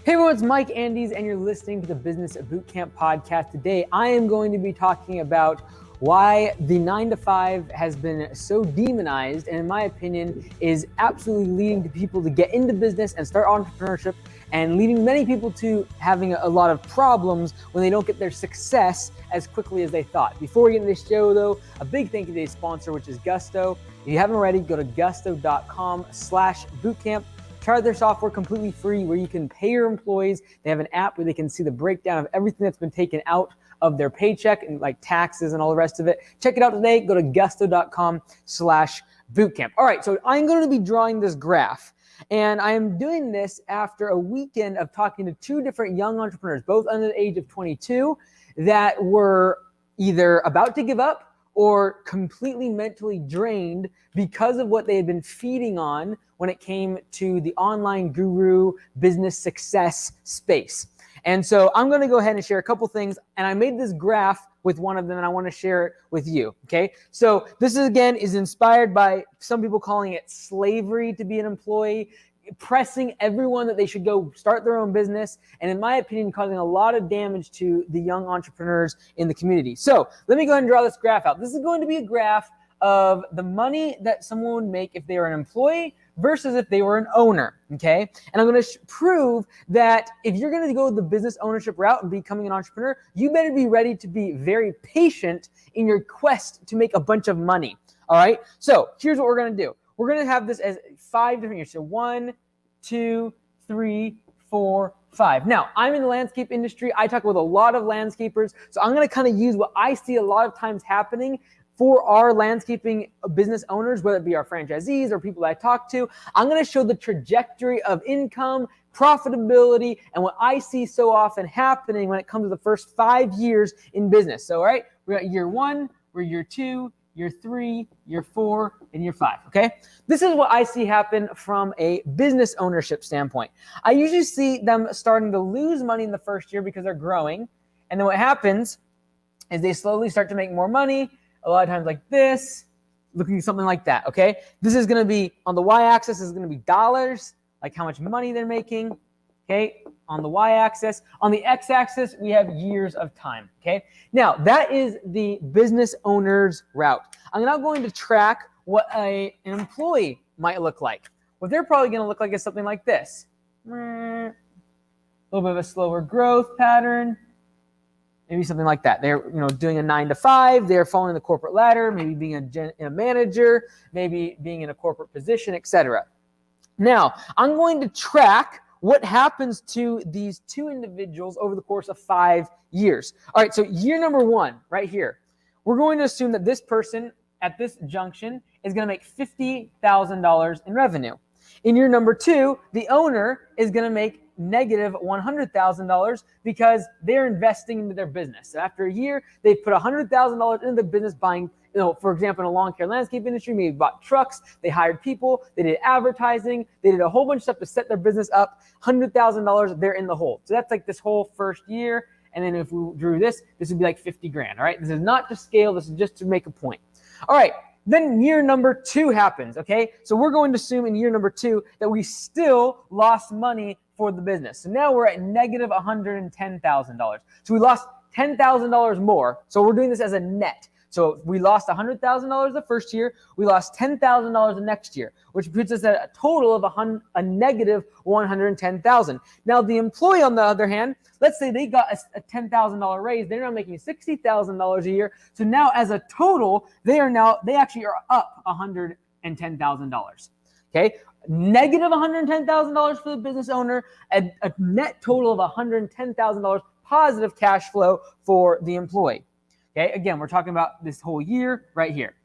Hey everyone, it's Mike Andes, and you're listening to the Business Bootcamp podcast. Today, I am going to be talking about why the 9-to-5 has been so demonized, and in my opinion, is absolutely leading to people to get into business and start entrepreneurship, and leading many people to having a lot of problems when they don't get their success as quickly as they thought. Before we get into the show, though, a big thank you to today's sponsor, which is Gusto. If you haven't already, go to gusto.com/bootcamp. Try their software completely free where you can pay your employees. They have an app where they can see the breakdown of everything that's been taken out of their paycheck and like taxes and all the rest of it. Check it out today. Go to gusto.com/bootcamp. All right, so I'm going to be drawing this graph. And I am doing this after a weekend of talking to two different young entrepreneurs, both under the age of 22, that were either about to give up or completely mentally drained because of what they had been feeding on when it came to the online guru business success space. And so I'm going to go ahead and share a couple things. And I made this graph with one of them, and I want to share it with you. Okay. So this is inspired by some people calling it slavery to be an employee, pressing everyone that they should go start their own business, and in my opinion, causing a lot of damage to the young entrepreneurs in the community. So let me go ahead and draw this graph out. This is going to be a graph of the money that someone would make if they were an employee versus if they were an owner, okay? And I'm going to prove that if you're going to go the business ownership route and becoming an entrepreneur, you better be ready to be very patient in your quest to make a bunch of money, all right? So here's what we're going to do. We're going to have this as 5 different years. So 1, 2, 3, 4, 5. Now, I'm in the landscape industry. I talk with a lot of landscapers. So I'm going to kind of use what I see a lot of times happening for our landscaping business owners, whether it be our franchisees or people that I talk to. I'm going to show the trajectory of income, profitability, and what I see so often happening when it comes to the first 5 years in business. So, all right, we're at year 1, we're year 2, year 3, year 4, and year 5, okay? This is what I see happen from a business ownership standpoint. I usually see them starting to lose money in the first year because they're growing, and then what happens is they slowly start to make more money, a lot of times like this, looking at something like that, okay? This is gonna be, on the y-axis, this is gonna be dollars, like how much money they're making, okay? On the y-axis. On the x-axis, we have years of time, okay? Now, that is the business owner's route. I'm now going to track what an employee might look like. What they're probably gonna look like is something like this. A little bit of a slower growth pattern. Maybe something like that. They're doing a 9-to-5. They're following the corporate ladder, maybe being a manager, maybe being in a corporate position, etc. Now, I'm going to track what happens to these two individuals over the course of 5 years. All right, so year number 1, right here, we're going to assume that this person at this junction is going to make $50,000 in revenue. In year number 2, the owner is going to make negative $100,000 because they're investing into their business. So after a year, they put $100,000 into the business buying, for example, in the lawn care landscape industry, maybe bought trucks, they hired people, they did advertising, they did a whole bunch of stuff to set their business up. $100,000, they're in the hole. So that's like this whole first year. And then if we drew this would be like 50 grand, all right? This is not to scale, this is just to make a point. All right, then year number 2 happens, okay? So we're going to assume in year number 2 that we still lost money for the business. So now we're at negative $110,000. So we lost $10,000 more. So we're doing this as a net. So we lost $100,000 the first year. We lost $10,000 the next year, which puts us at a total of a negative $110,000. Now the employee, on the other hand, let's say they got a $10,000 raise. They're now making $60,000 a year. So now as a total, they actually are up $110,000. Okay. Negative $110,000 for the business owner, a net total of $110,000 positive cash flow for the employee. Okay, again, we're talking about this whole year right here.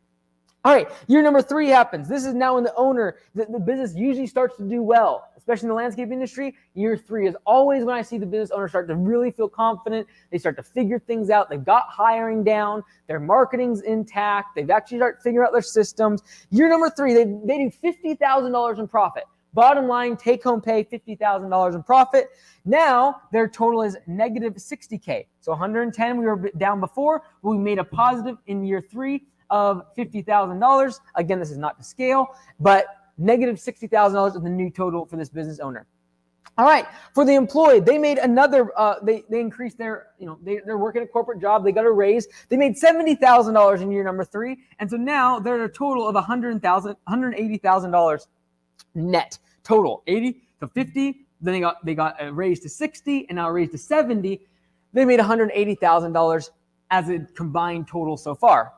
All right, year number 3 happens. This is now when the business usually starts to do well, especially in the landscape industry. Year 3 is always when I see the business owner start to really feel confident. They start to figure things out. They've got hiring down. Their marketing's intact. They've actually started figuring out their systems. Year number 3, they do $50,000 in profit. Bottom line, take-home pay, $50,000 in profit. Now, their total is negative $60K. So 110 we were down before, but we made a positive in year 3 of $50,000. Again, this is not to scale, but negative $60,000 is the new total for this business owner. All right, for the employee, they made another, they increased their, they're working a corporate job, they got a raise, they made $70,000 in year number 3, and so now they're at a total of $180,000 net total, 80 to 50, then they got a raise to 60, and now a raise to 70, they made $180,000 as a combined total so far.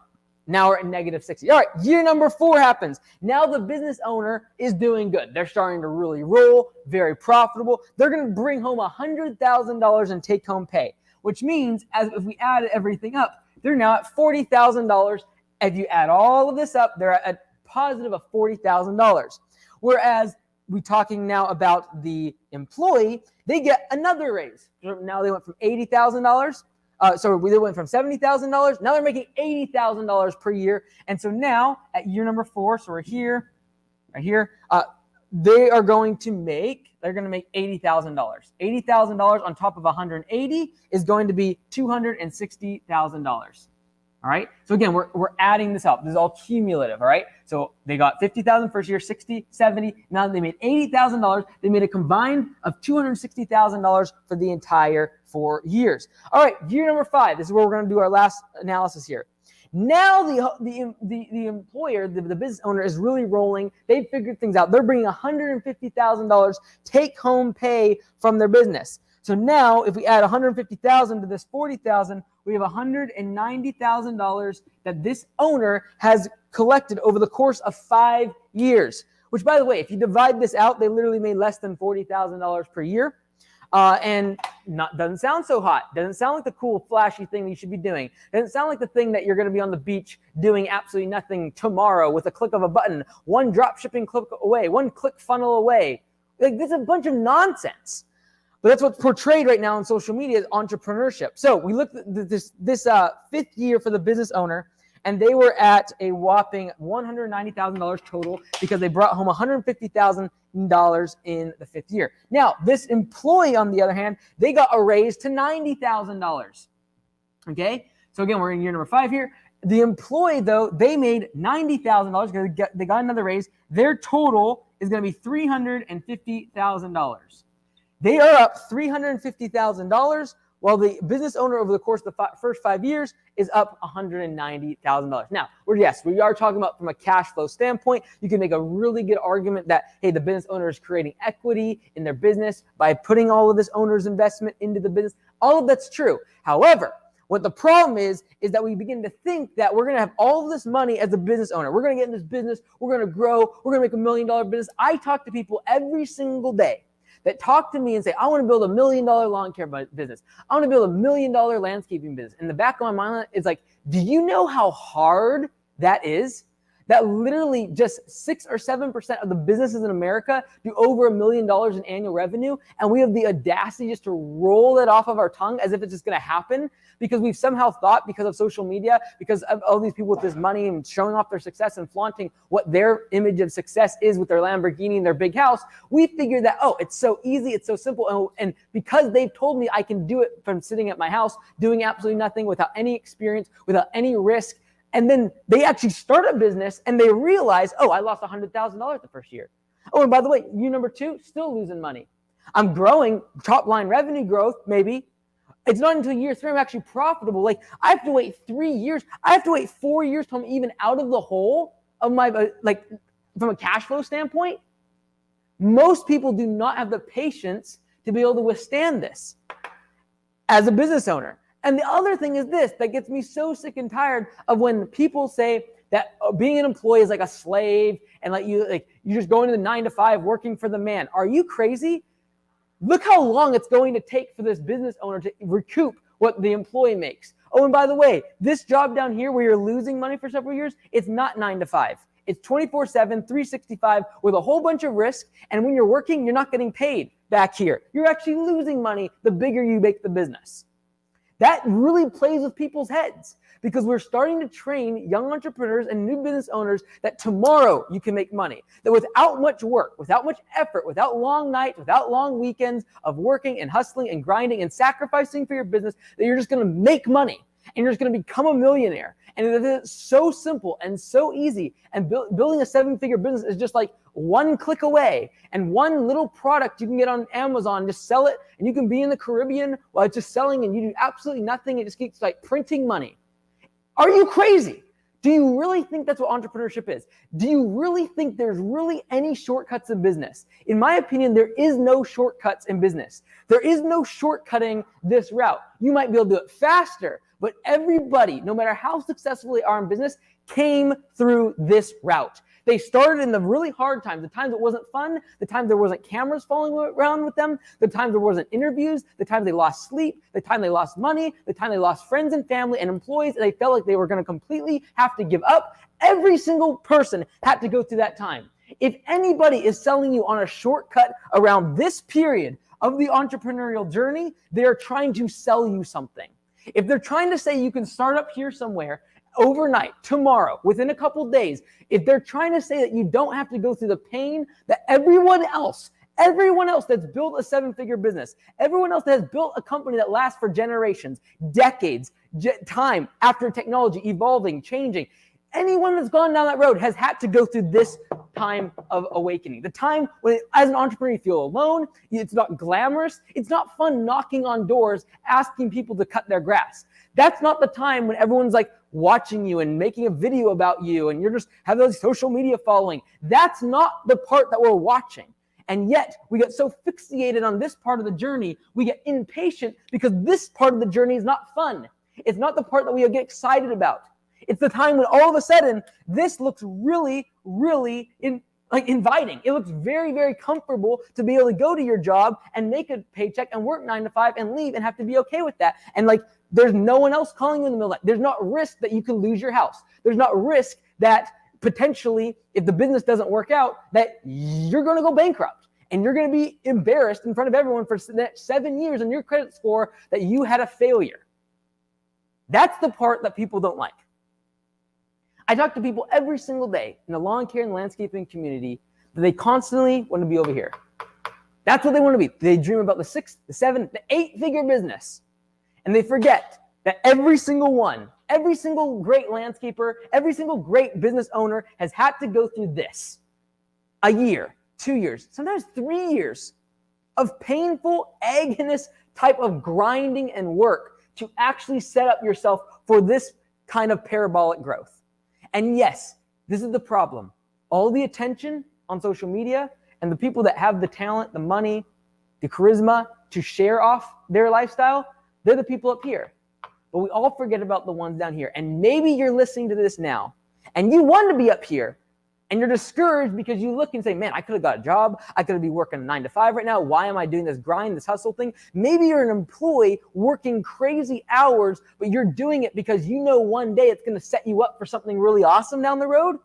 Now we're at negative 60. All right, year number 4 happens. Now the business owner is doing good. They're starting to really roll, very profitable. They're going to bring home $100,000 in take-home pay, which means if we add everything up, they're now at $40,000. If you add all of this up, they're at positive of $40,000. Whereas we're talking now about the employee, they get another raise. Now they went from $80,000. So they went from $70,000. Now they're making $80,000 per year. And so now at year number 4, so we're here, right here, they're going to make $80,000. $80,000 on top of 180 is going to be $260,000. All right. So again, we're adding this up. This is all cumulative. All right. So they got $50,000 first year, 60, 70. Now they made $80,000. They made a combined of $260,000 for the entire 4 years. All right. Year number 5. This is where we're going to do our last analysis here. Now the employer, the business owner is really rolling. They've figured things out. They're bringing $150,000 take home pay from their business. So now if we add $150,000 to this $40,000, we have $190,000 that this owner has collected over the course of 5 years, which, by the way, if you divide this out, they literally made less than $40,000 per year. And doesn't sound so hot. Doesn't sound like the cool, flashy thing that you should be doing. Doesn't sound like the thing that you're going to be on the beach doing absolutely nothing tomorrow with a click of a button, one drop shipping click away, one click funnel away. Like, this is a bunch of nonsense. But that's what's portrayed right now on social media as entrepreneurship. So we looked at this 5th year for the business owner, and they were at a whopping $190,000 total because they brought home $150,000 in the 5th year. Now, this employee, on the other hand, they got a raise to $90,000. Okay? So again, we're in year number 5 here. The employee, though, they made $90,000 because they got another raise. Their total is going to be $350,000. They are up $350,000, while the business owner over the course of the first 5 years is up $190,000. Now, we are talking about from a cash flow standpoint. You can make a really good argument that, hey, the business owner is creating equity in their business by putting all of this owner's investment into the business. All of that's true. However, what the problem is that we begin to think that we're going to have all of this money as a business owner. We're going to get in this business. We're going to grow. We're going to make $1 million business. I talk to people every single day that talk to me and say, I want to build $1 million lawn care business. I want to build $1 million landscaping business. In the back of my mind, it's like, do you know how hard that is? That literally just 6 or 7% of the businesses in America do over $1 million in annual revenue. And we have the audacity just to roll it off of our tongue as if it's just going to happen because we've somehow thought, because of social media, because of all these people with this money and showing off their success and flaunting what their image of success is with their Lamborghini and their big house, we figured that, it's so easy, it's so simple. And because they've told me I can do it from sitting at my house, doing absolutely nothing, without any experience, without any risk, and then they actually start a business and they realize, I lost $100,000 the first year. Oh, and by the way, year number 2, still losing money. I'm growing, top line revenue growth, maybe. It's not until year 3 I'm actually profitable. Like, I have to wait 3 years. I have to wait 4 years till I'm even out of the hole of my, from a cash flow standpoint. Most people do not have the patience to be able to withstand this as a business owner. And the other thing is this, that gets me so sick and tired of when people say that being an employee is like a slave and you're just going to the 9 to 5 working for the man. Are you crazy? Look how long it's going to take for this business owner to recoup what the employee makes. Oh, and by the way, this job down here where you're losing money for several years, it's not 9 to 5. It's 24/7, 365 with a whole bunch of risk. And when you're working, you're not getting paid back here. You're actually losing money the bigger you make the business. That really plays with people's heads because we're starting to train young entrepreneurs and new business owners that tomorrow you can make money. That without much work, without much effort, without long nights, without long weekends of working and hustling and grinding and sacrificing for your business, that you're just going to make money. and you're just going to become a millionaire. And it's so simple and so easy. And building a 7-figure business is just like one click away, and one little product you can get on Amazon, just sell it, and you can be in the Caribbean while it's just selling, and you do absolutely nothing. It just keeps like printing money. Are you crazy? Do you really think that's what entrepreneurship is? Do you really think there's really any shortcuts in business? In my opinion, there is no shortcuts in business. There is no shortcutting this route. You might be able to do it faster, but everybody, no matter how successful they are in business, came through this route. They started in the really hard times, the times it wasn't fun, the times there wasn't cameras following around with them, the times there wasn't interviews, the times they lost sleep, the time they lost money, the time they lost friends and family and employees, and they felt like they were going to completely have to give up. Every single person had to go through that time. If anybody is selling you on a shortcut around this period of the entrepreneurial journey, they are trying to sell you something. If they're trying to say you can start up here somewhere overnight, tomorrow, within a couple days, if they're trying to say that you don't have to go through the pain that everyone else that's built a 7-figure business, everyone else that has built a company that lasts for generations, decades, time after technology evolving, changing, anyone that's gone down that road has had to go through this time of awakening. The time when, as an entrepreneur, you feel alone. It's not glamorous. It's not fun knocking on doors, asking people to cut their grass. That's not the time when everyone's like watching you and making a video about you and you're just have those social media following. That's not the part that we're watching. And yet we get so fixated on this part of the journey, we get impatient because this part of the journey is not fun. It's not the part that we get excited about. It's the time when all of a sudden this looks really, really inviting. It looks very, very comfortable to be able to go to your job and make a paycheck and work 9 to 5 and leave and have to be okay with that. And like, there's no one else calling you in the middle of the night. There's not risk that you can lose your house. There's not risk that potentially, if the business doesn't work out, that you're going to go bankrupt and you're going to be embarrassed in front of everyone for the next 7 years on your credit score that you had a failure. That's the part that people don't like. I talk to people every single day in the lawn care and landscaping community that they constantly want to be over here. That's what they want to be. They dream about the 6, the 7, the 8-figure business. And they forget that every single great landscaper, every single great business owner has had to go through this. A year, 2 years, sometimes 3 years of painful, agonist type of grinding and work to actually set up yourself for this kind of parabolic growth. And yes, this is the problem. All the attention on social media and the people that have the talent, the money, the charisma to share off their lifestyle, they're the people up here. But we all forget about the ones down here. And maybe you're listening to this now and you want to be up here and you're discouraged because you look and say, man, I could have got a job. I could be working 9 to 5 right now. Why am I doing this grind, this hustle thing? Maybe you're an employee working crazy hours, but you're doing it because you know one day it's going to set you up for something really awesome down the road.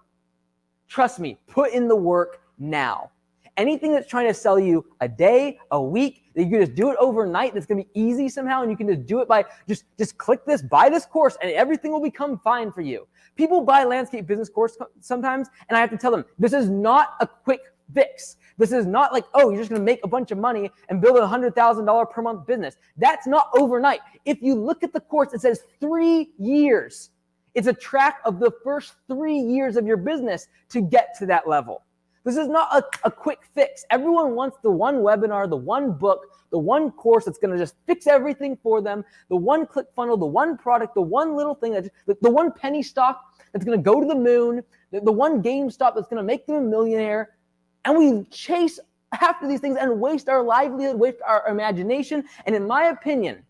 Trust me, put in the work now. Anything that's trying to sell you a day, a week, that you can just do it overnight, that's going to be easy somehow, and you can just do it by just click this, buy this course, and everything will become fine for you. People buy landscape business course sometimes, and I have to tell them, this is not a quick fix. This is not like, oh, you're just going to make a bunch of money and build a $100,000 per month business. That's not overnight. If you look at the course, it says 3 years. It's a track of the first 3 years of your business to get to that level. This is not a quick fix. Everyone wants the one webinar, the one book, the one course that's going to just fix everything for them, the one click funnel, the one product, the one little thing, the one penny stock that's going to go to the moon, the one GameStop that's going to make them a millionaire. And we chase after these things and waste our livelihood, waste our imagination. And in my opinion,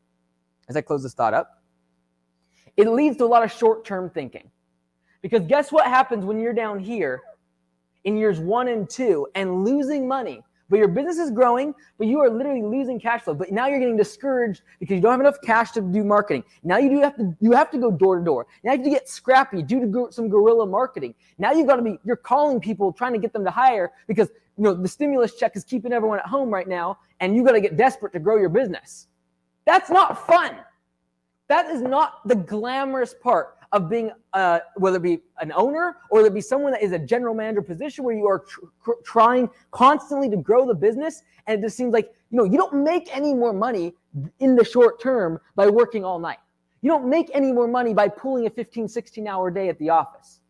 as I close this thought up, it leads to a lot of short-term thinking. Because guess what happens when you're down here in years 1 and 2 and losing money, but your business is growing, but you are literally losing cash flow. But now you're getting discouraged because you don't have enough cash to do marketing. Now you have to go door to door. Now you have to get scrappy, do some guerrilla marketing. Now you're calling people, trying to get them to hire because the stimulus check is keeping everyone at home right now, and you got to get desperate to grow your business. That's not fun. That is not the glamorous part of being, whether it be an owner or whether it be someone that is a general manager position where you are trying constantly to grow the business. And it just seems like, you don't make any more money in the short term by working all night. You don't make any more money by pulling a 15, 16-hour day at the office.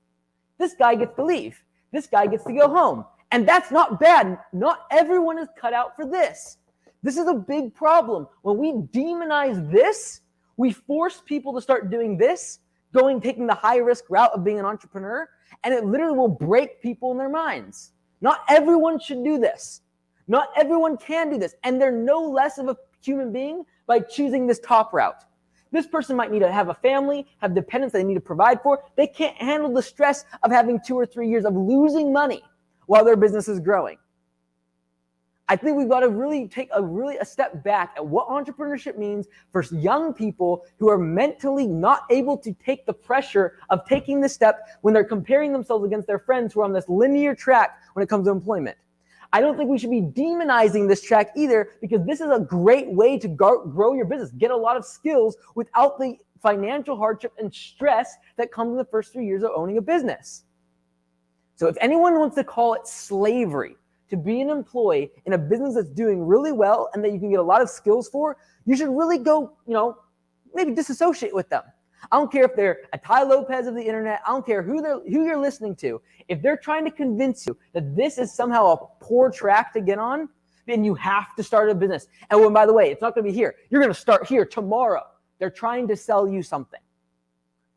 This guy gets to leave. This guy gets to go home. And that's not bad. Not everyone is cut out for this. This is a big problem. When we demonize this, we force people to start doing this, taking the high-risk route of being an entrepreneur, and it literally will break people in their minds. Not everyone should do this. Not everyone can do this. And they're no less of a human being by choosing this top route. This person might need to have a family, have dependents they need to provide for. They can't handle the stress of having 2 or 3 years of losing money while their business is growing. I think we've got to really take a step back at what entrepreneurship means for young people who are mentally not able to take the pressure of taking this step when they're comparing themselves against their friends who are on this linear track when it comes to employment. I don't think we should be demonizing this track either, because this is a great way to grow your business, get a lot of skills without the financial hardship and stress that comes in the first 3 years of owning a business. So if anyone wants to call it slavery to be an employee in a business that's doing really well and that you can get a lot of skills for, you should really go, maybe disassociate with them. I don't care if they're a Ty Lopez of the internet. I don't care who you're listening to. If they're trying to convince you that this is somehow a poor track to get on, then you have to start a business. And by the way, it's not going to be here. You're going to start here tomorrow. They're trying to sell you something.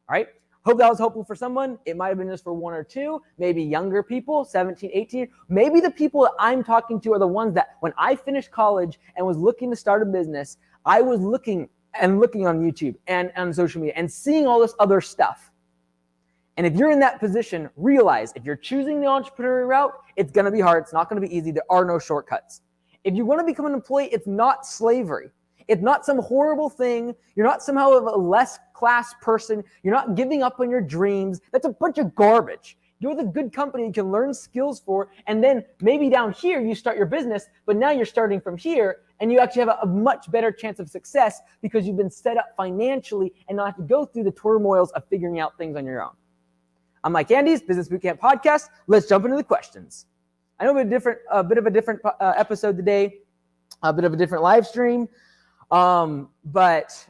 All right? Hope that was helpful for someone. It might have been just for one or two, maybe younger people, 17, 18. Maybe the people that I'm talking to are the ones that when I finished college and was looking to start a business, I was looking on YouTube and on social media and seeing all this other stuff. And if you're in that position, realize if you're choosing the entrepreneurial route, it's going to be hard. It's not going to be easy. There are no shortcuts. If you want to become an employee, it's not slavery. It's not some horrible thing. You're not somehow a less class person. You're not giving up on your dreams. That's a bunch of garbage. You're the good company you can learn skills for, and then maybe down here you start your business, but now you're starting from here, and you actually have a much better chance of success because you've been set up financially and not have to go through the turmoils of figuring out things on your own. I'm Mike Andes, Business Bootcamp Podcast. Let's jump into the questions. I know a bit of a different episode today, a bit of a different live stream, but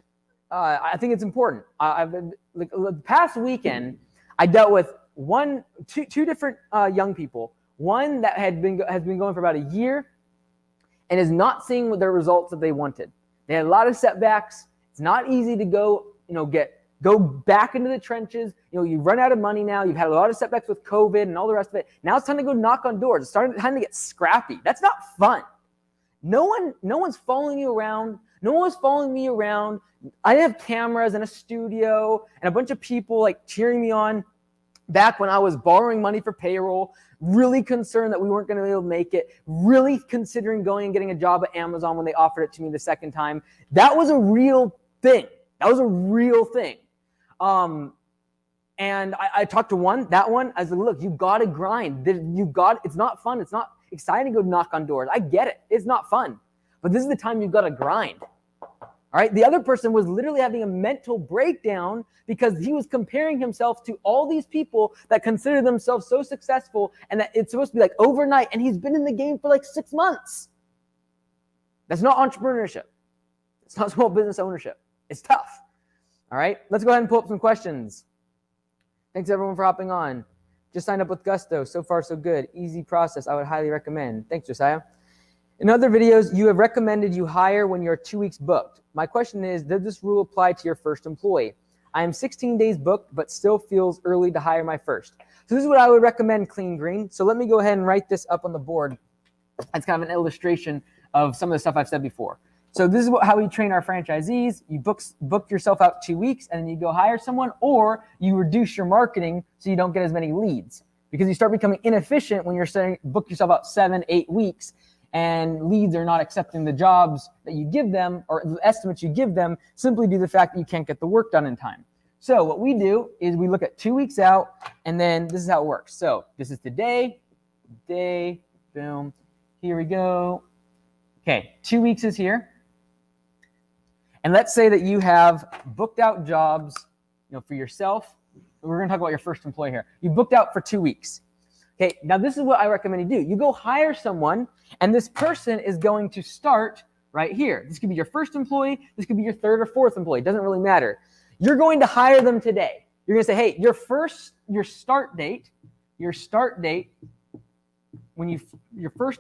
I think it's important. The past weekend, I dealt with two different young people. One that has been going for about a year and is not seeing the results that they wanted. They had a lot of setbacks. It's not easy to go back into the trenches. You run out of money now. You've had a lot of setbacks with COVID and all the rest of it. Now it's time to go knock on doors. It's time to get scrappy. That's not fun. No one's following you around. No one was following me around. I didn't have cameras and a studio and a bunch of people cheering me on back when I was borrowing money for payroll, really concerned that we weren't going to be able to make it, really considering going and getting a job at Amazon when they offered it to me the second time. That was a real thing. And I talked to that one. I was like, look, you got to grind. It's not fun. It's not exciting to go knock on doors. I get it. It's not fun. But this is the time you've got to grind. All right. The other person was literally having a mental breakdown because he was comparing himself to all these people that consider themselves so successful and that it's supposed to be overnight. And he's been in the game for 6 months. That's not entrepreneurship. It's not small business ownership. It's tough. All right. Let's go ahead and pull up some questions. Thanks everyone for hopping on. Just signed up with Gusto. So far, so good. Easy process. I would highly recommend. Thanks, Josiah. In other videos, you have recommended you hire when you're 2 weeks booked. My question is, does this rule apply to your first employee? I am 16 days booked, but still feels early to hire my first. So this is what I would recommend, Clean Green. So let me go ahead and write this up on the board. It's kind of an illustration of some of the stuff I've said before. So this is how we train our franchisees. You book yourself out 2 weeks, and then you go hire someone, or you reduce your marketing so you don't get as many leads. Because you start becoming inefficient when you're saying book yourself out 7, 8 weeks, and leads are not accepting the jobs that you give them or the estimates you give them simply due to the fact that you can't get the work done in time. So what we do is we look at 2 weeks out, and then this is how it works. So this is today, boom, here we go. Okay, 2 weeks is here. And let's say that you have booked out jobs, for yourself. We're going to talk about your first employee here. You booked out for 2 weeks. Okay, now this is what I recommend you do. You go hire someone, and this person is going to start right here. This could be your first employee. This could be your third or fourth employee. It doesn't really matter. You're going to hire them today. You're going to say, hey, your start date, your first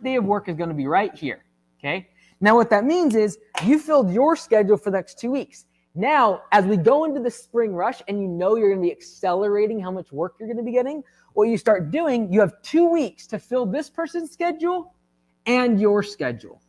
day of work is going to be right here, okay? Now what that means is you filled your schedule for the next 2 weeks. Now, as we go into the spring rush and you know you're going to be accelerating how much work you're going to be getting, what you start doing, you have 2 weeks to fill this person's schedule and your schedule,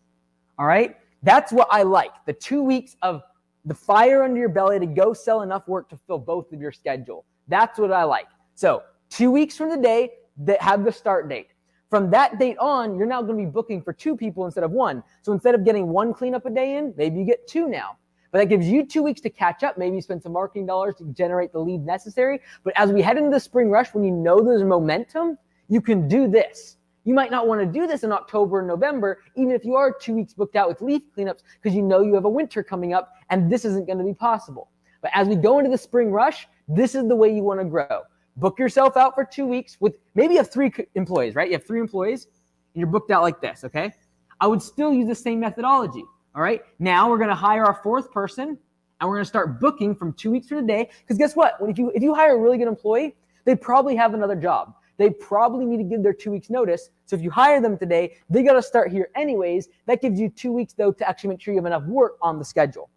all right? That's what I like, the 2 weeks of the fire under your belly to go sell enough work to fill both of your schedule. That's what I like. So 2 weeks from the day that have the start date. From that date on, you're now going to be booking for 2 people instead of 1. So instead of getting 1 cleanup a day in, maybe you get 2 now. But that gives you 2 weeks to catch up, maybe spend some marketing dollars to generate the lead necessary. But as we head into the spring rush, when you know there's momentum, you can do this. You might not want to do this in October and November, even if you are 2 weeks booked out with leaf cleanups, because you know you have a winter coming up and this isn't going to be possible. But as we go into the spring rush, this is the way you want to grow. Book yourself out for 2 weeks with maybe you have 3 employees, right? You have 3 employees and you're booked out like this, okay? I would still use the same methodology. All right, now we're going to hire our 4th person and we're going to start booking from 2 weeks from today. Because guess what? If you hire a really good employee, they probably have another job. They probably need to give their 2 weeks notice. So if you hire them today, they got to start here anyways. That gives you 2 weeks though to actually make sure you have enough work on the schedule.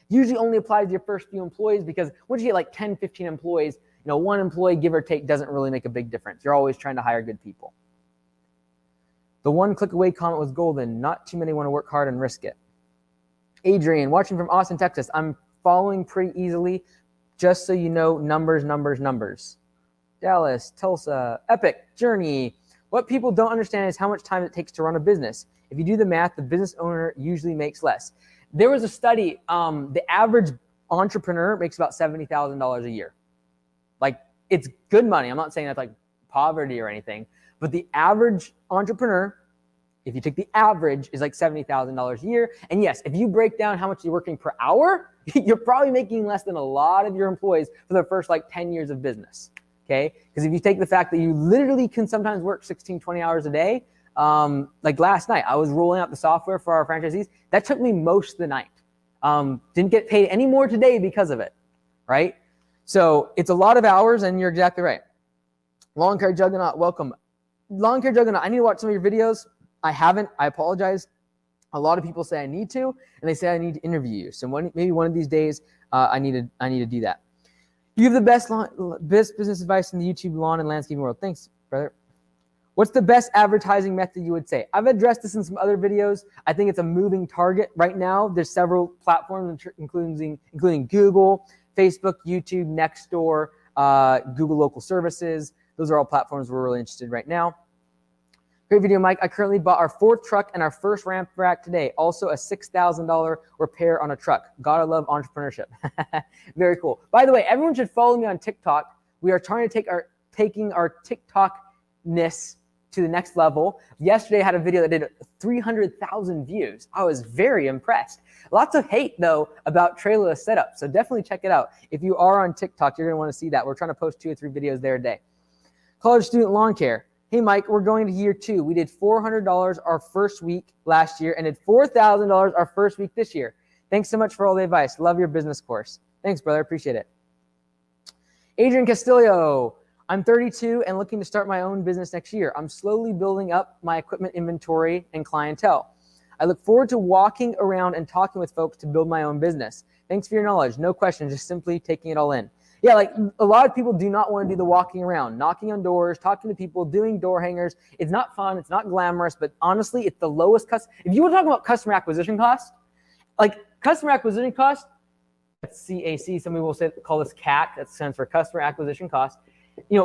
Usually only applies to your first few employees because once you get like 10, 15 employees, 1 employee give or take doesn't really make a big difference. You're always trying to hire good people. The 1 click away comment was golden. Not too many want to work hard and risk it. Adrian, watching from Austin, Texas. I'm following pretty easily. Just so you know, numbers. Dallas, Tulsa, Epic, Journey. What people don't understand is how much time it takes to run a business. If you do the math, the business owner usually makes less. There was a study, the average entrepreneur makes about $70,000 a year. Like, it's good money. I'm not saying that's like poverty or anything. But the average entrepreneur, if you take the average, is like $70,000 a year. And yes, if you break down how much you're working per hour, you're probably making less than a lot of your employees for the first like 10 years of business, okay? Because if you take the fact that you literally can sometimes work 16, 20 hours a day, like last night, I was rolling out the software for our franchisees. That took me most of the night. Didn't get paid any more today because of it, right? So it's a lot of hours and you're exactly right. Lawn Care Juggernaut, welcome. Lawn Care Juggernaut, I need to watch some of your videos. I haven't. I apologize. A lot of people say I need to, and they say I need to interview you. So maybe one of these days, I need to do that. You have the best business advice in the YouTube lawn and landscaping world. Thanks, brother. What's the best advertising method you would say? I've addressed this in some other videos. I think it's a moving target right now. There's several platforms, including Google, Facebook, YouTube, Nextdoor, Google Local Services. Those are all platforms we're really interested in right now. Great video, Mike. I currently bought our 4th truck and our first ramp rack today. Also a $6,000 repair on a truck. Gotta love entrepreneurship. Very cool. By the way, everyone should follow me on TikTok. We are trying to taking our TikTok-ness to the next level. Yesterday I had a video that did 300,000 views. I was very impressed. Lots of hate though about trailorless setup. So definitely check it out. If you are on TikTok, you're gonna want to see that. We're trying to post 2 or 3 videos there a day. College student lawn care. Hey, Mike, we're going to year 2. We did $400 our first week last year and did $4,000 our first week this year. Thanks so much for all the advice. Love your business course. Thanks, brother. Appreciate it. Adrian Castillo. I'm 32 and looking to start my own business next year. I'm slowly building up my equipment inventory and clientele. I look forward to walking around and talking with folks to build my own business. Thanks for your knowledge. No question, just simply taking it all in. Yeah, like a lot of people do not want to do the walking around, knocking on doors, talking to people, doing door hangers. It's not fun. It's not glamorous, but honestly, it's the lowest cost. If you were talking about customer acquisition cost, like customer acquisition cost, that's CAC. Some people will call this CAC. That stands for customer acquisition cost.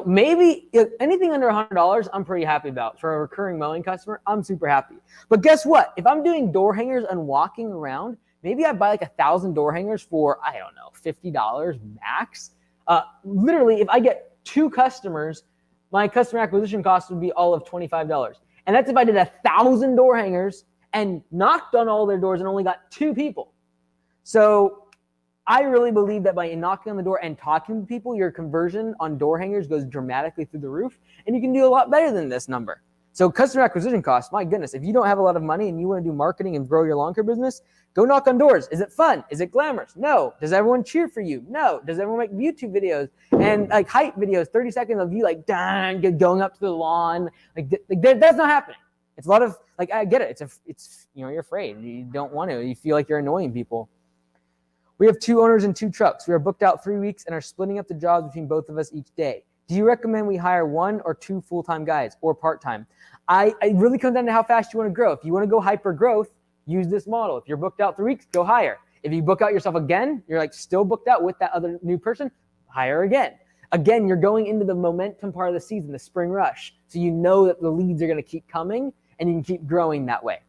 Maybe anything under $100, I'm pretty happy about. For a recurring mowing customer, I'm super happy. But guess what? If I'm doing door hangers and walking around, maybe I buy like 1,000 door hangers for, I don't know, $50 max. Literally, if I get 2 customers, my customer acquisition cost would be all of $25. And that's if I did 1,000 door hangers and knocked on all their doors and only got 2 people. So I really believe that by knocking on the door and talking to people, your conversion on door hangers goes dramatically through the roof, and you can do a lot better than this number. So customer acquisition costs, my goodness, if you don't have a lot of money and you want to do marketing and grow your lawn care business, go knock on doors. Is it fun? Is it glamorous? No. Does everyone cheer for you? No. Does everyone make YouTube videos and like hype videos, 30 seconds of you like going up to the lawn? That's not happening. It's a lot of like, I get it. It's you're afraid. You don't want to. You feel like you're annoying people. We have 2 owners and 2 trucks. We are booked out 3 weeks and are splitting up the jobs between both of us each day. Do you recommend we hire 1 or 2 full-time guys or part-time? It really comes down to how fast you want to grow. If you want to go hyper growth, use this model. If you're booked out 3 weeks, go hire. If you book out yourself again, you're like still booked out with that other new person, hire again. Again, you're going into the momentum part of the season, the spring rush. So you know that the leads are going to keep coming and you can keep growing that way.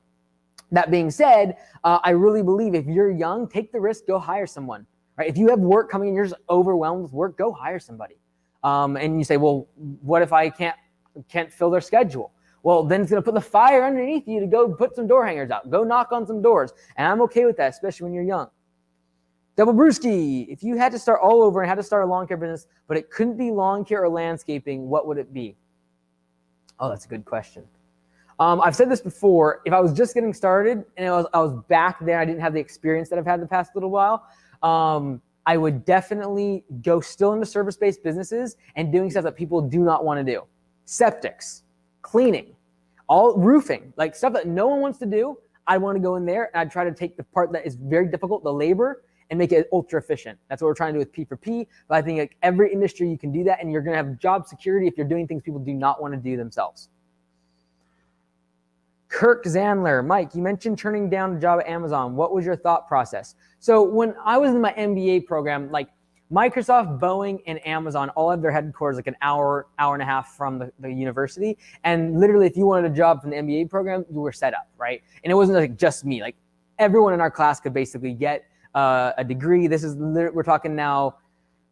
That being said, I really believe if you're young, take the risk, go hire someone. Right? If you have work coming and you're just overwhelmed with work, go hire somebody. And you say, well, what if I can't fill their schedule? Well, then it's going to put the fire underneath you to go put some door hangers out. Go knock on some doors. And I'm okay with that, especially when you're young. Double Brewski, if you had to start all over and had to start a lawn care business, but it couldn't be lawn care or landscaping, what would it be? Oh, that's a good question. I've said this before. If I was just getting started and I was back there, I didn't have the experience that I've had the past little while, I would definitely go still into service-based businesses and doing stuff that people do not want to do. Septics, cleaning, all roofing, like stuff that no one wants to do. I want to go in there and I'd try to take the part that is very difficult, the labor, and make it ultra efficient. That's what we're trying to do with P4P. But I think like every industry you can do that, and you're going to have job security if you're doing things people do not want to do themselves. Kirk Zandler, Mike, you mentioned turning down a job at Amazon. What was your thought process? So when I was in my MBA program, like Microsoft, Boeing, and Amazon all have their headquarters like an hour and a half from the university. And literally, if you wanted a job from the MBA program, you were set up, right? And it wasn't like just me. Like everyone in our class could basically get a degree. This is we're talking now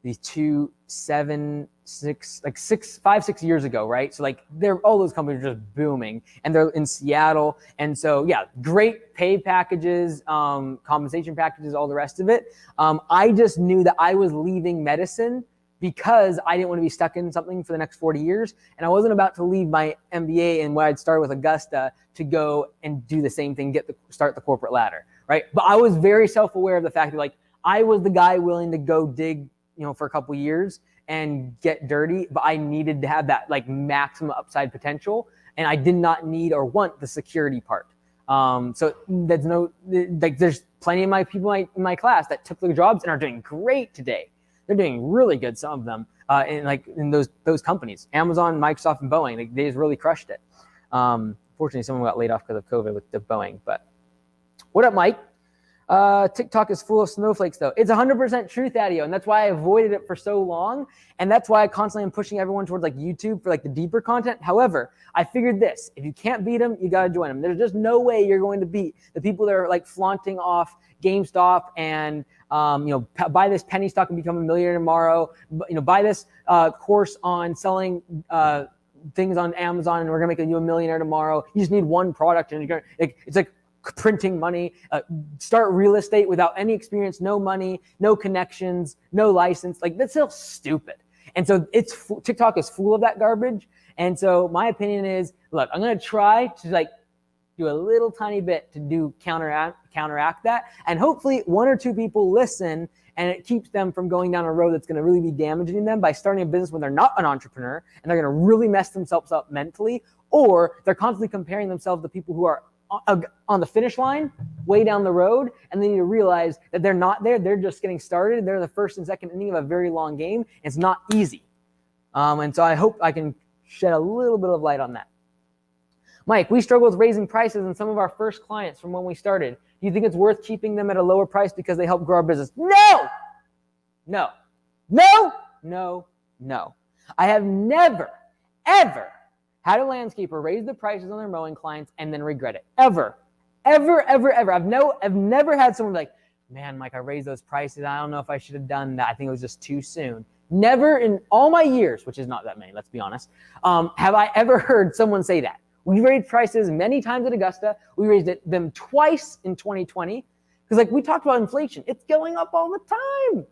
these 5-6 years ago, right? So like all those companies are just booming, and they're in Seattle. And so yeah, great pay packages, compensation packages, all the rest of it. I just knew that I was leaving medicine because I didn't want to be stuck in something for the next 40 years. And I wasn't about to leave my MBA and what I'd started with Augusta to go and do the same thing, start the corporate ladder, right? But I was very self-aware of the fact that like I was the guy willing to go dig, for a couple years and get dirty, but I needed to have that like maximum upside potential, and I did not need or want the security part. So there's plenty of my people in my class that took the jobs and are doing great today. They're doing really good, some of them, in those companies, Amazon, Microsoft, and Boeing. They just really crushed it. Fortunately, someone got laid off because of COVID with the Boeing. But what up, Mike? TikTok is full of snowflakes, though. It's 100% true, Thaddeus, and that's why I avoided it for so long, and that's why I constantly am pushing everyone towards like YouTube for like the deeper content. However, I figured this: if you can't beat them, you got to join them. There's just no way you're going to beat the people that are like flaunting off GameStop and buy this penny stock and become a millionaire tomorrow. Buy this course on selling things on Amazon and we're gonna make you a millionaire tomorrow. You just need one product and you're gonna, it's like printing money. Start real estate without any experience, no money, no connections, no license. Like that's still stupid. And so TikTok is full of that garbage. And so my opinion is, look, I'm gonna try to like do a little tiny bit to counteract that, and hopefully 1 or 2 people listen, and it keeps them from going down a road that's going to really be damaging them by starting a business when they're not an entrepreneur and they're going to really mess themselves up mentally, or they're constantly comparing themselves to people who are on the finish line way down the road, and they need to realize that they're not there. They're just getting started. They're the first and second inning of a very long game. It's not easy. And so I hope I can shed a little bit of light on that. Mike, we struggle with raising prices on some of our first clients from when we started. Do you think it's worth keeping them at a lower price because they help grow our business? No. I have never, ever had a landscaper raise the prices on their mowing clients and then regret it. Ever. I've never had someone be like, man, Mike, I raised those prices. I don't know if I should have done that. I think it was just too soon. Never in all my years, which is not that many, let's be honest, have I ever heard someone say that. We raised prices many times at Augusta. We raised them twice in 2020 because like we talked about inflation. It's going up all the time.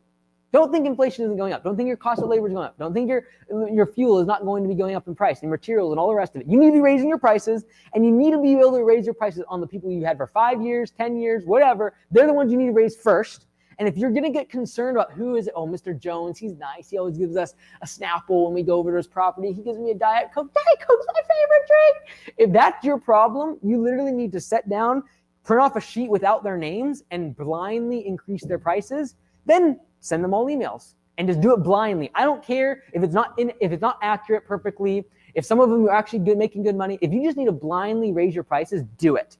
Don't think inflation isn't going up. Don't think your cost of labor is going up. Don't think your fuel is not going to be going up in price, and materials and all the rest of it. You need to be raising your prices, and you need to be able to raise your prices on the people you had for 5 years, 10 years, whatever. They're the ones you need to raise first. And if you're going to get concerned about who is it, oh, Mr. Jones, he's nice. He always gives us a Snapple when we go over to his property. He gives me a Diet Coke. Diet Coke's my favorite drink. If that's your problem, you literally need to sit down, print off a sheet without their names, and blindly increase their prices. Then send them all emails and just do it blindly. I don't care if it's not accurate perfectly. If some of them are actually making good money, if you just need to blindly raise your prices, do it.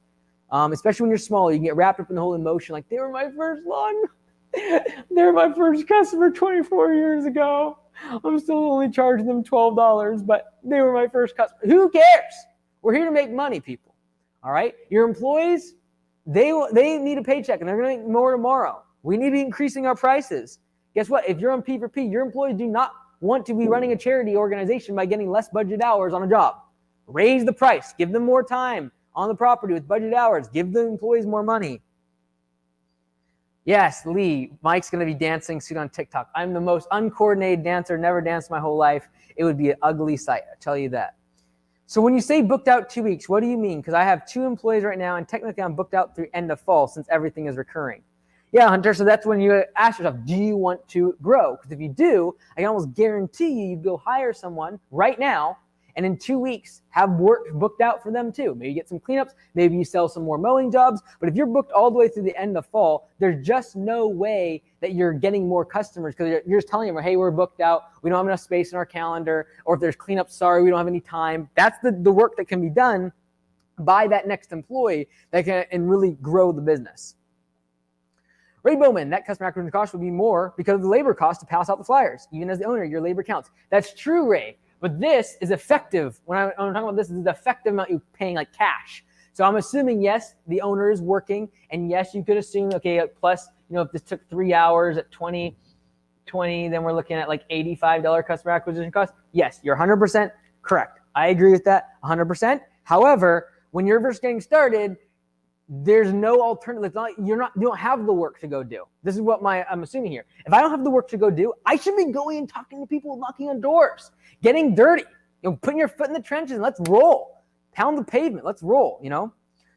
Especially when you're small, you can get wrapped up in the whole emotion. Like, they were my first one. They were my first customer 24 years ago. I'm still only charging them $12, but they were my first customer. Who cares? We're here to make money, people. All right? Your employees, they need a paycheck, and they're going to make more tomorrow. We need to be increasing our prices. Guess what? If you're on P4P, your employees do not want to be running a charity organization by getting less budget hours on a job. Raise the price. Give them more time on the property with budget hours. Give the employees more money. Yes, Lee, Mike's going to be dancing soon on TikTok. I'm the most uncoordinated dancer, never danced my whole life. It would be an ugly sight, I tell you that. So when you say booked out 2 weeks, what do you mean? Because I have 2 employees right now, and technically I'm booked out through end of fall since everything is recurring. Yeah, Hunter, so that's when you ask yourself, do you want to grow? Because if you do, I can almost guarantee you go hire someone right now, and in 2 weeks have work booked out for them too. Maybe you get some cleanups, maybe you sell some more mowing jobs, but if you're booked all the way through the end of fall, there's just no way that you're getting more customers because you're just telling them, hey, we're booked out, we don't have enough space in our calendar, or if there's cleanup, sorry, we don't have any time. That's the work that can be done by that next employee that can and really grow the business. Ray Bowman, that customer acquisition cost will be more because of the labor cost to pass out the flyers. Even as the owner, your labor counts. That's true, Ray. But this is effective. When I'm talking about this is the effective amount you're paying like cash. So I'm assuming, yes, the owner is working. And yes, you could assume, okay, plus, if this took 3 hours at 20, then we're looking at like $85 customer acquisition cost. Yes, you're 100% correct. I agree with that 100%. However, when you're first getting started, there's no alternative. It's not, you don't have the work to go do. This is what I'm assuming here. If I don't have the work to go do, I should be going and talking to people, knocking on doors, getting dirty, putting your foot in the trenches and let's roll. Pound the pavement, let's roll,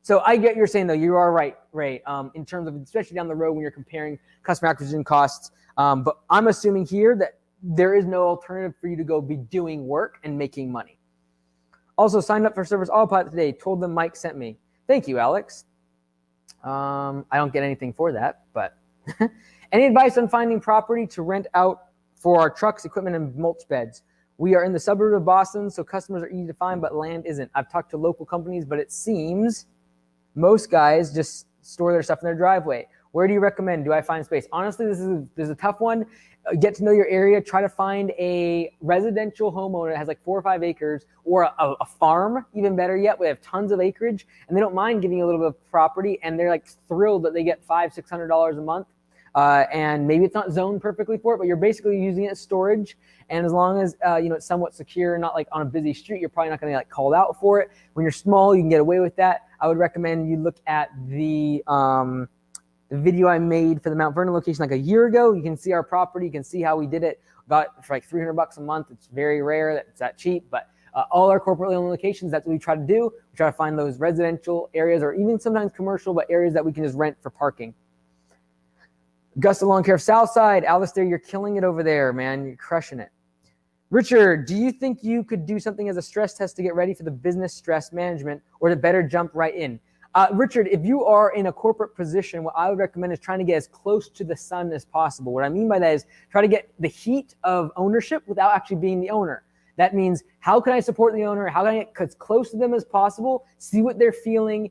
So I get you're saying though, you are right, Ray, in terms of especially down the road when you're comparing customer acquisition costs. But I'm assuming here that there is no alternative for you to go be doing work and making money. Also signed up for Service Autopilot today. Told them Mike sent me. Thank you, Alex. I don't get anything for that, but any advice on finding property to rent out for our trucks, equipment, and mulch beds? We are in the suburb of Boston, so customers are easy to find, but land isn't. I've talked to local companies, but it seems most guys just store their stuff in their driveway. Where do you recommend? Do I find space? Honestly, this is a tough one. Get to know your area. Try to find a residential homeowner that has like 4 or 5 acres, or a farm, even better yet. We have tons of acreage, and they don't mind giving you a little bit of property, and they're like thrilled that they get $500-600 a month. And maybe it's not zoned perfectly for it, but you're basically using it as storage. And as long as it's somewhat secure, not like on a busy street, you're probably not going to get called out for it. When you're small, you can get away with that. I would recommend you look at the video I made for the Mount Vernon location like a year ago. You can see our property. You can see how we did it. Got it for like $300 a month. It's very rare that it's that cheap, but all our corporately owned locations, that's what we try to do. We try to find those residential areas or even sometimes commercial, but areas that we can just rent for parking. Augusta Lawn Care Southside. Alistair, you're killing it over there, man. You're crushing it. Richard, do you think you could do something as a stress test to get ready for the business stress management, or to better jump right in? Richard, if you are in a corporate position, what I would recommend is trying to get as close to the sun as possible. What I mean by that is try to get the heat of ownership without actually being the owner. That means, how can I support the owner? How can I get as close to them as possible? See what they're feeling,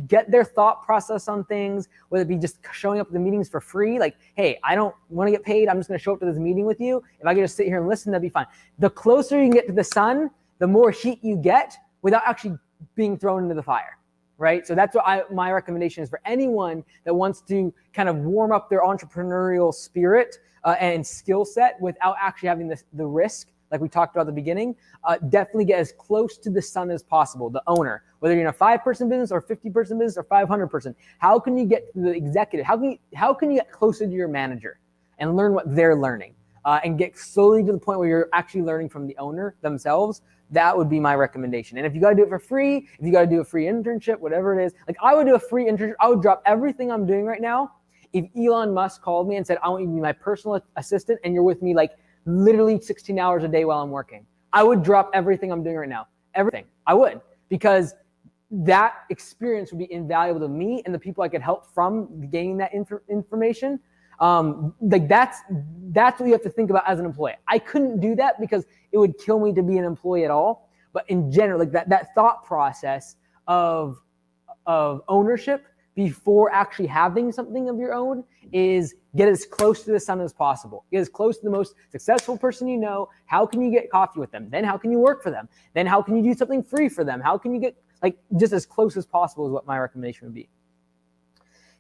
get their thought process on things, whether it be just showing up at the meetings for free. Like, hey, I don't want to get paid. I'm just going to show up to this meeting with you. If I can just sit here and listen, that'd be fine. The closer you can get to the sun, the more heat you get without actually being thrown into the fire. Right? So that's what my recommendation is for anyone that wants to kind of warm up their entrepreneurial spirit and skill set without actually having the risk, like we talked about at the beginning. Definitely get as close to the sun as possible, the owner, whether you're in a 5-person business or 50-person business or 500-person. How can you get to the executive? How can you get closer to your manager? and learn what they're learning, and get slowly to the point where you're actually learning from the owner themselves. That would be my recommendation. And if you got to do it for free, if you got to do a free internship, whatever it is, like I would do a free internship. I would drop everything I'm doing right now. If Elon Musk called me and said, I want you to be my personal assistant and you're with me like literally 16 hours a day while I'm working, I would drop everything I'm doing right now. Everything. I would, because that experience would be invaluable to me and the people I could help from gaining that information. Like that's what you have to think about as an employee. I couldn't do that because it would kill me to be an employee at all. But in general, like that thought process of ownership before actually having something of your own is get as close to the sun as possible. Get as close to the most successful person you know. How can you get coffee with them? Then how can you work for them? Then how can you do something free for them? How can you get like just as close as possible is what my recommendation would be.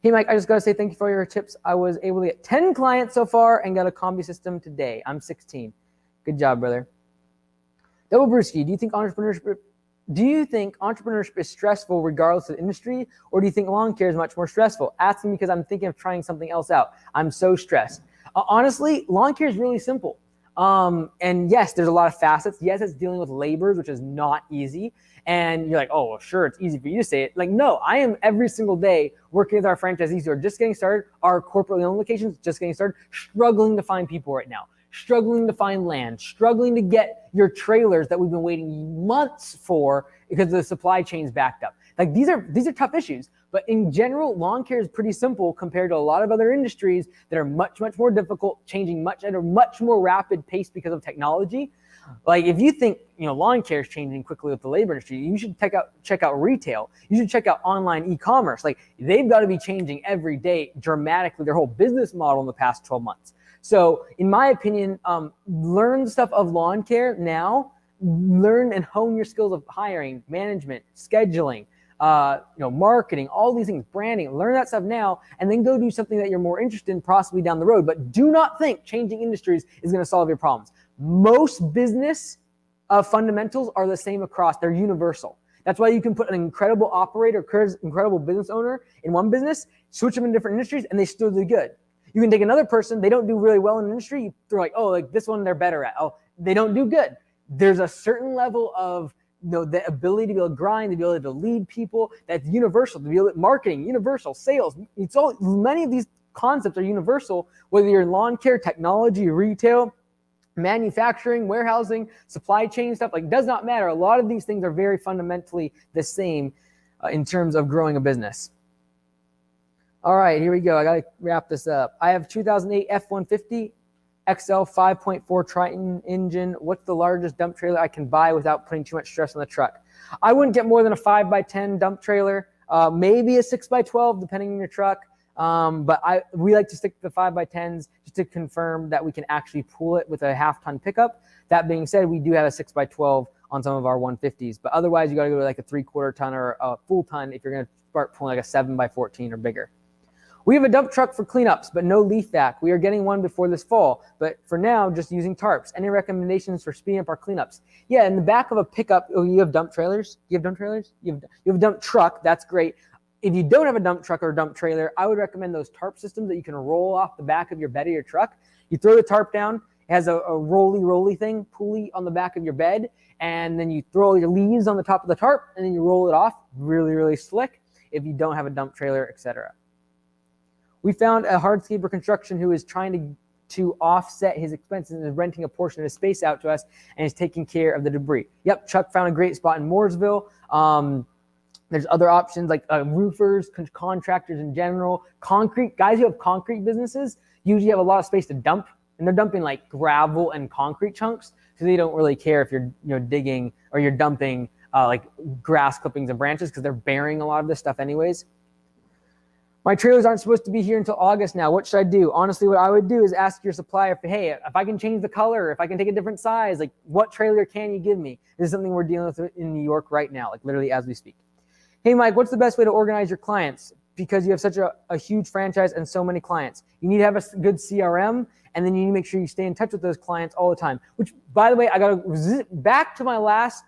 Hey, Mike, I just got to say thank you for your tips. I was able to get 10 clients so far and got a combi system today. I'm 16. Good job, brother. Double Brewski, do you think entrepreneurship is stressful regardless of the industry, or do you think lawn care is much more stressful? Asking because I'm thinking of trying something else out. I'm so stressed. Honestly, lawn care is really simple. And yes, there's a lot of facets. Yes, it's dealing with laborers, which is not easy. And you're like, oh, well, sure, it's easy for you to say it. Like, no, I am every single day working with our franchisees who are just getting started, our corporately owned locations just getting started, struggling to find people right now, struggling to find land, struggling to get your trailers that we've been waiting months for because the supply chain's backed up. Like these are tough issues. But in general, lawn care is pretty simple compared to a lot of other industries that are much, much more difficult, changing at a much more rapid pace because of technology. Like if you think, lawn care is changing quickly with the labor industry, you should check out retail. You should check out online e-commerce. Like they've got to be changing every day dramatically, their whole business model in the past 12 months. So in my opinion, learn the stuff of lawn care now, learn and hone your skills of hiring, management, scheduling, marketing, all these things, branding, learn that stuff now, and then go do something that you're more interested in possibly down the road. But do not think changing industries is going to solve your problems. Most business fundamentals are the same across. They're universal. That's why you can put an incredible operator, incredible business owner in one business, switch them in different industries, and they still do good. You can take another person, they don't do really well in an industry, they're like, oh, like this one they're better at. Oh, they don't do good. There's a certain level of the ability to be able to grind, the ability to lead people, that's universal. To be able to marketing, universal, sales. It's all, many of these concepts are universal, whether you're in lawn care, technology, retail, manufacturing, warehousing, supply chain stuff. Like, does not matter. A lot of these things are very fundamentally the same in terms of growing a business. All right, here we go. I got to wrap this up. I have 2008 F-150 XL 5.4 Triton engine. What's the largest dump trailer I can buy without putting too much stress on the truck? I wouldn't get more than a 5x10 dump trailer, maybe a 6x12 depending on your truck. But we like to stick to the 5x10s just to confirm that we can actually pull it with a half-ton pickup. That being said, we do have a 6x12 on some of our 150s, but otherwise you got to go to like a 3/4 ton or a full ton if you're going to start pulling like a 7x14 or bigger. We have a dump truck for cleanups, but no leaf vac. We are getting one before this fall, but for now, just using tarps. Any recommendations for speeding up our cleanups? Yeah, in the back of a pickup, you have dump trailers? You have dump trailers? You have a dump truck. That's great. If you don't have a dump truck or a dump trailer, I would recommend those tarp systems that you can roll off the back of your bed of your truck. You throw the tarp down. It has a rolly thing, pulley on the back of your bed, and then you throw your leaves on the top of the tarp, and then you roll it off. Really, really slick if you don't have a dump trailer, etc. We found a hardscaper construction who is trying to offset his expenses and is renting a portion of his space out to us and is taking care of the debris. Yep, Chuck found a great spot in Mooresville. There's other options like roofers, contractors in general, concrete. Guys who have concrete businesses usually have a lot of space to dump, and they're dumping like gravel and concrete chunks, so they don't really care if you're digging or you're dumping like grass clippings and branches because they're burying a lot of this stuff anyways. My trailers aren't supposed to be here until August now. What should I do? Honestly, what I would do is ask your supplier, hey, if I can change the color, if I can take a different size, like what trailer can you give me? This is something we're dealing with in New York right now, like literally as we speak. Hey, Mike, what's the best way to organize your clients? Because you have such a huge franchise and so many clients. You need to have a good CRM, and then you need to make sure you stay in touch with those clients all the time. Which, by the way, I got to back to my last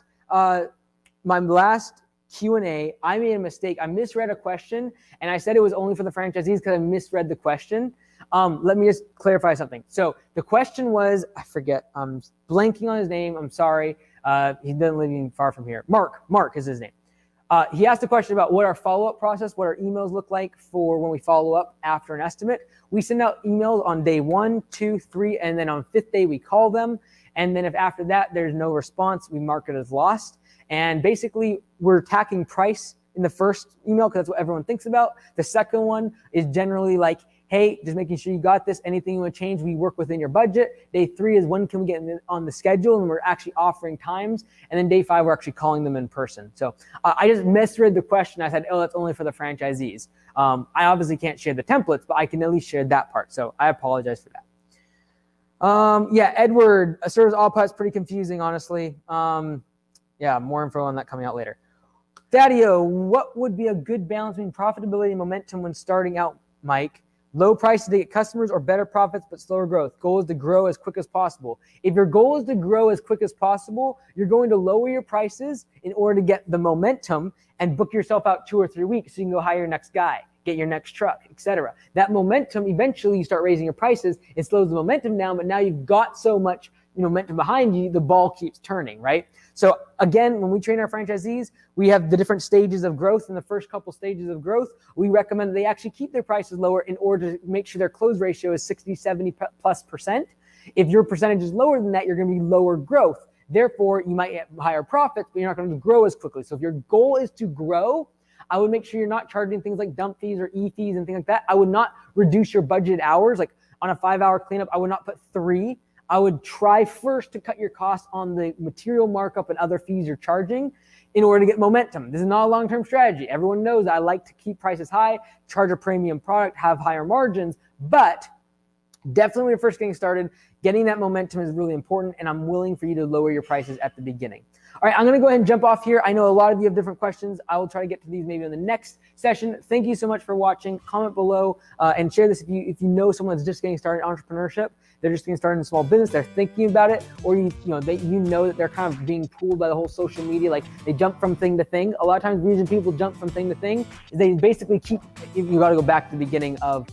Q&A, I made a mistake. I misread a question, and I said it was only for the franchisees because I misread the question. Let me just clarify something. So the question was, I forget, I'm blanking on his name. I'm sorry. He doesn't live even far from here. Mark is his name. He asked a question about what our follow-up process, what our emails look like for when we follow up after an estimate. We send out emails on day 1, 2, 3, and then on 5th day we call them. And then if after that there's no response, we mark it as lost. And basically we're attacking price in the first email because that's what everyone thinks about. The second one is generally like, hey, just making sure you got this. Anything you want to change, we work within your budget. Day 3 is when can we get on the schedule, and we're actually offering times. And then day 5, we're actually calling them in person. So I just misread the question. I said, oh, that's only for the franchisees. I obviously can't share the templates, but I can at least share that part. So I apologize for that. Yeah, Edward, a service all is pretty confusing, honestly. Yeah, more info on that coming out later. Thaddeus, what would be a good balance between profitability and momentum when starting out, Mike? Low prices to get customers or better profits but slower growth? Goal is to grow as quick as possible. If your goal is to grow as quick as possible, you're going to lower your prices in order to get the momentum and book yourself out 2 or 3 weeks so you can go hire your next guy, get your next truck, etc. That momentum, eventually you start raising your prices. It slows the momentum down, but now you've got so much momentum behind you, the ball keeps turning, right? So again, when we train our franchisees, we have the different stages of growth. In the first couple stages of growth, we recommend that they actually keep their prices lower in order to make sure their close ratio is 60, 70+%. If your percentage is lower than that, you're going to be lower growth. Therefore, you might have higher profits, but you're not going to grow as quickly. So if your goal is to grow, I would make sure you're not charging things like dump fees or e-fees and things like that. I would not reduce your budgeted hours. Like on a 5-hour cleanup, I would not put 3. I would try first to cut your costs on the material markup and other fees you're charging in order to get momentum. This is not a long-term strategy. Everyone knows I like to keep prices high, charge a premium product, have higher margins, but definitely when you're first getting started, getting that momentum is really important, and I'm willing for you to lower your prices at the beginning. All right, I'm going to go ahead and jump off here. I know a lot of you have different questions. I will try to get to these maybe in the next session. Thank you so much for watching. Comment below and share this if you know someone that's just getting started in entrepreneurship. They're just getting started in a small business. They're thinking about it, or you know that they're kind of being pulled by the whole social media. Like they jump from thing to thing. A lot of times, the reason people jump from thing to thing is they basically keep. You got to go back to the beginning of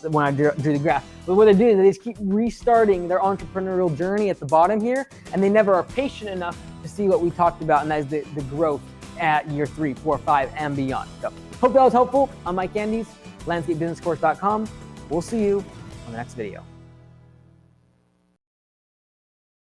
when I drew the graph. But what they're doing is they just keep restarting their entrepreneurial journey at the bottom here, and they never are patient enough to see what we talked about, and that is the growth at year 3, 4, 5, and beyond. So hope that was helpful. I'm Mike Andes, landscapebusinesscourse.com. We'll see you on the next video.